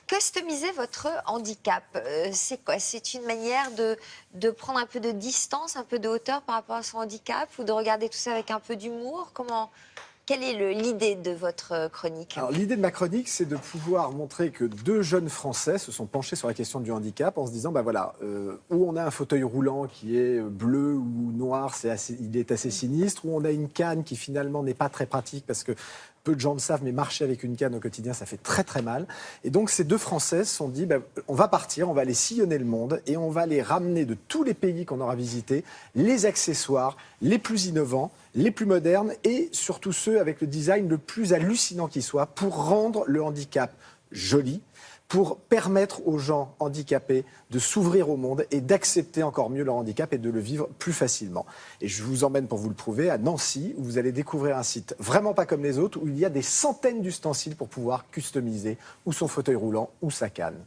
Customiser votre handicap, c'est quoi? C'est une manière de prendre un peu de distance, un peu de hauteur par rapport à son handicap, ou de regarder tout ça avec un peu d'humour? Quelle est l'idée de votre chronique? Alors, l'idée de ma chronique, c'est de pouvoir montrer que deux jeunes Français se sont penchés sur la question du handicap en se disant, bah voilà, où on a un fauteuil roulant qui est bleu ou noir, il est assez sinistre, où on a une canne qui finalement n'est pas très pratique parce que peu de gens le savent, mais marcher avec une canne au quotidien, ça fait très très mal. Et donc ces deux Français se sont dit, bah, on va partir, on va aller sillonner le monde et on va les ramener de tous les pays qu'on aura visités, les accessoires les plus innovants, les plus modernes et surtout ceux avec le design le plus hallucinant qui soit pour rendre le handicap joli, pour permettre aux gens handicapés de s'ouvrir au monde et d'accepter encore mieux leur handicap et de le vivre plus facilement. Et je vous emmène pour vous le prouver à Nancy, où vous allez découvrir un site vraiment pas comme les autres, où il y a des centaines d'ustensiles pour pouvoir customiser ou son fauteuil roulant ou sa canne.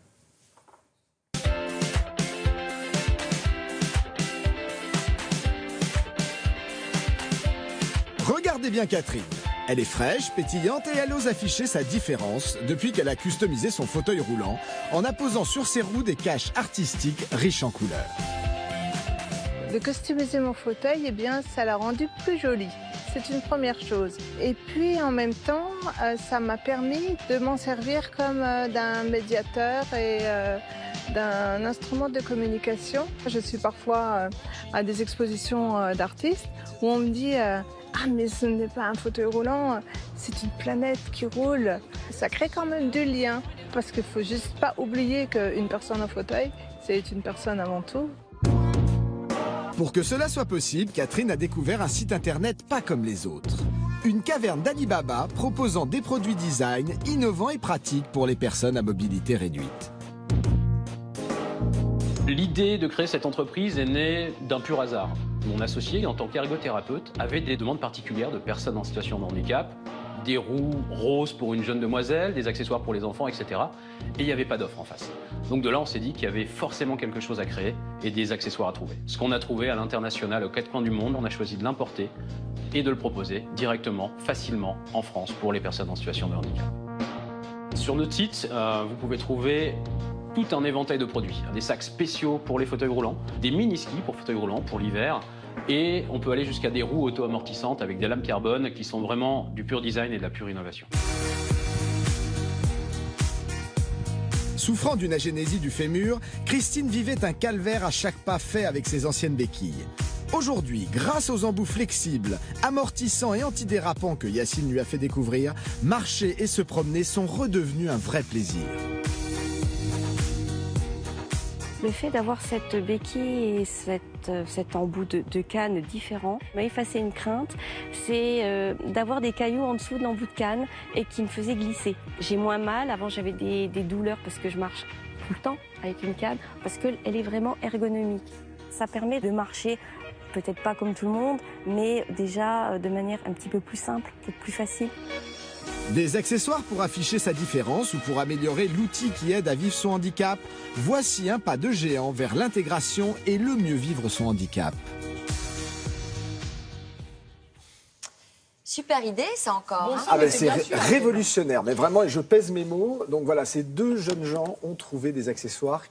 Regardez bien Catherine. Elle est fraîche, pétillante et elle ose afficher sa différence depuis qu'elle a customisé son fauteuil roulant en apposant sur ses roues des caches artistiques riches en couleurs. De customiser mon fauteuil, eh bien, ça l'a rendu plus joli. C'est une première chose. Et puis, en même temps, ça m'a permis de m'en servir comme d'un médiateur et d'un instrument de communication. Je suis parfois à des expositions d'artistes où on me dit ah, mais ce n'est pas un fauteuil roulant, c'est une planète qui roule. Ça crée quand même du lien, parce qu'il ne faut juste pas oublier qu'une personne en fauteuil, c'est une personne avant tout. Pour que cela soit possible, Catherine a découvert un site internet pas comme les autres. Une caverne d'Alibaba proposant des produits design innovants et pratiques pour les personnes à mobilité réduite. L'idée de créer cette entreprise est née d'un pur hasard. Mon associé, en tant qu'ergothérapeute, avait des demandes particulières de personnes en situation de handicap, des roues roses pour une jeune demoiselle, des accessoires pour les enfants, etc. Et il n'y avait pas d'offre en face. Donc de là, on s'est dit qu'il y avait forcément quelque chose à créer et des accessoires à trouver. Ce qu'on a trouvé à l'international, aux quatre coins du monde, on a choisi de l'importer et de le proposer directement, facilement, en France, pour les personnes en situation de handicap. Sur notre site, vous pouvez trouver tout un éventail de produits. Des sacs spéciaux pour les fauteuils roulants, des mini-skis pour fauteuils roulants pour l'hiver, et on peut aller jusqu'à des roues auto-amortissantes avec des lames carbone qui sont vraiment du pur design et de la pure innovation. Souffrant d'une agénésie du fémur, Christine vivait un calvaire à chaque pas fait avec ses anciennes béquilles. Aujourd'hui, grâce aux embouts flexibles, amortissants et antidérapants que Yacine lui a fait découvrir, marcher et se promener sont redevenus un vrai plaisir. Le fait d'avoir cette béquille et cet embout de canne différent m'a effacé une crainte, c'est d'avoir des cailloux en dessous de l'embout de canne et qui me faisaient glisser. J'ai moins mal, avant j'avais des douleurs parce que je marche tout le temps avec une canne, parce qu'elle est vraiment ergonomique. Ça permet de marcher, peut-être pas comme tout le monde, mais déjà de manière un petit peu plus simple, peut-être plus facile. Des accessoires pour afficher sa différence ou pour améliorer l'outil qui aide à vivre son handicap. Voici un pas de géant vers l'intégration et le mieux vivre son handicap. Super idée, ça encore. Bon, ah ben c'est révolutionnaire, mais vraiment, et je pèse mes mots. Donc voilà, ces deux jeunes gens ont trouvé des accessoires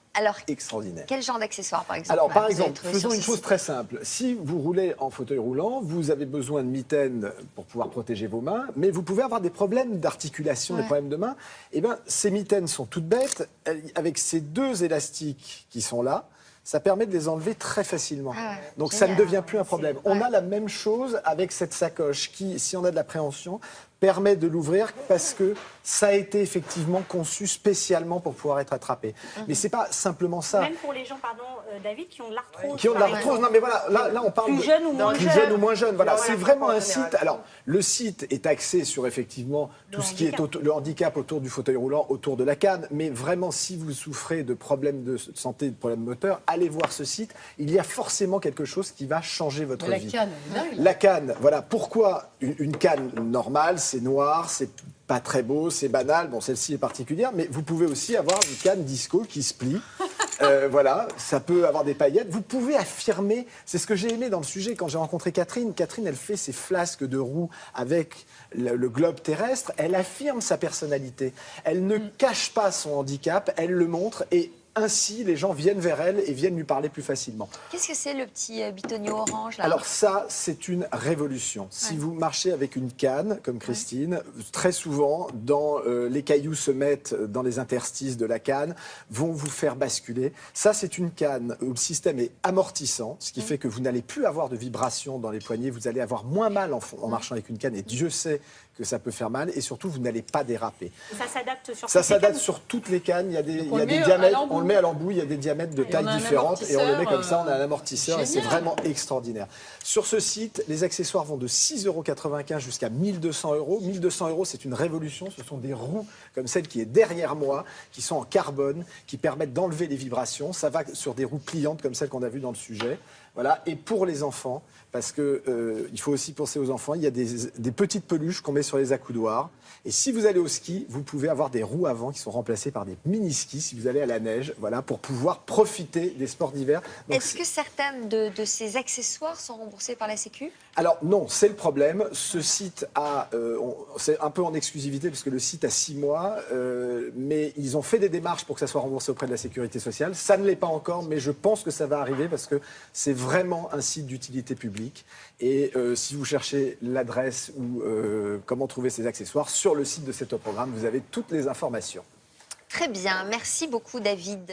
extraordinaires. Quel genre d'accessoires, par exemple? Alors, par exemple, faisons une chose très simple. Si vous roulez en fauteuil roulant, vous avez besoin de mitaines pour pouvoir protéger vos mains, mais vous pouvez avoir des problèmes d'articulation, des problèmes de main. Eh bien, ces mitaines sont toutes bêtes. Avec ces deux élastiques qui sont là, ça permet de les enlever très facilement. Donc ça ne devient plus un problème. On a la même chose avec cette sacoche qui, si on a de l'appréhension, permet de l'ouvrir parce que ça a été effectivement conçu spécialement pour pouvoir être attrapé. Mais c'est pas simplement ça. Même pour les gens, pardon, David, qui ont de l'arthrose. Qui ont de l'arthrose, non mais voilà, là on parle plus jeune ou moins plus jeune ou moins jeune. Voilà, c'est vraiment un site. Alors le site est axé sur effectivement tout ce qui est le handicap autour du fauteuil roulant, autour de la canne. Mais vraiment, si vous souffrez de problèmes de santé, de problèmes moteurs, allez voir ce site. Il y a forcément quelque chose qui va changer votre vie. La canne, voilà. Pourquoi une canne normale? C'est noir, c'est pas très beau, c'est banal. Bon, celle-ci est particulière, mais vous pouvez aussi avoir une canne disco qui se plie Voilà, ça peut avoir des paillettes. Vous pouvez affirmer, c'est ce que j'ai aimé dans le sujet quand j'ai rencontré Catherine. Catherine, elle fait ses flasques de roux avec le globe terrestre. Elle affirme sa personnalité. Elle ne cache pas son handicap, elle le montre et ainsi, les gens viennent vers elle et viennent lui parler plus facilement. Qu'est-ce que c'est le petit bitonio orange là? Alors ça, c'est une révolution. Si vous marchez avec une canne, comme Christine, très souvent, les cailloux se mettent dans les interstices de la canne, vont vous faire basculer. Ça, c'est une canne où le système est amortissant, ce qui fait que vous n'allez plus avoir de vibrations dans les poignets, vous allez avoir moins mal en marchant avec une canne, et Dieu sait que ça peut faire mal, et surtout, vous n'allez pas déraper. Ça s'adapte sur Ça toutes les s'adapte cannes. sur toutes les cannes. Il y a des on le met diamètres. à l'embout. On le met à l'embout. Il y a des diamètres de Et tailles on a un différentes. Et on le met comme ça. On a un amortisseur, amortisseur. Et c'est génial. vraiment extraordinaire. Sur ce site, les accessoires vont de 6,95 € jusqu'à 1 200 €. 1 200 €, c'est une révolution. Ce sont des roues comme celle qui est derrière moi, qui sont en carbone, qui permettent d'enlever les vibrations. Ça va sur des roues pliantes comme celle qu'on a vue dans le sujet. Voilà. Et pour les enfants, parce que il faut aussi penser aux enfants, il y a des petites peluches qu'on met sur les accoudoirs. Et si vous allez au ski, vous pouvez avoir des roues avant qui sont remplacées par des mini-skis si vous allez à la neige, voilà, pour pouvoir profiter des sports d'hiver. Donc, Est-ce que certains de ces accessoires sont remboursés par la Sécu? alors non, c'est le problème. Ce site c'est un peu en exclusivité parce que le site a 6 mois, mais ils ont fait des démarches pour que ça soit remboursé auprès de la Sécurité sociale. Ça ne l'est pas encore, mais je pense que ça va arriver parce que c'est vraiment un site d'utilité publique. Et si vous cherchez l'adresse ou comment trouver ces accessoires, sur le site de cet programme, vous avez toutes les informations. Très bien, merci beaucoup David.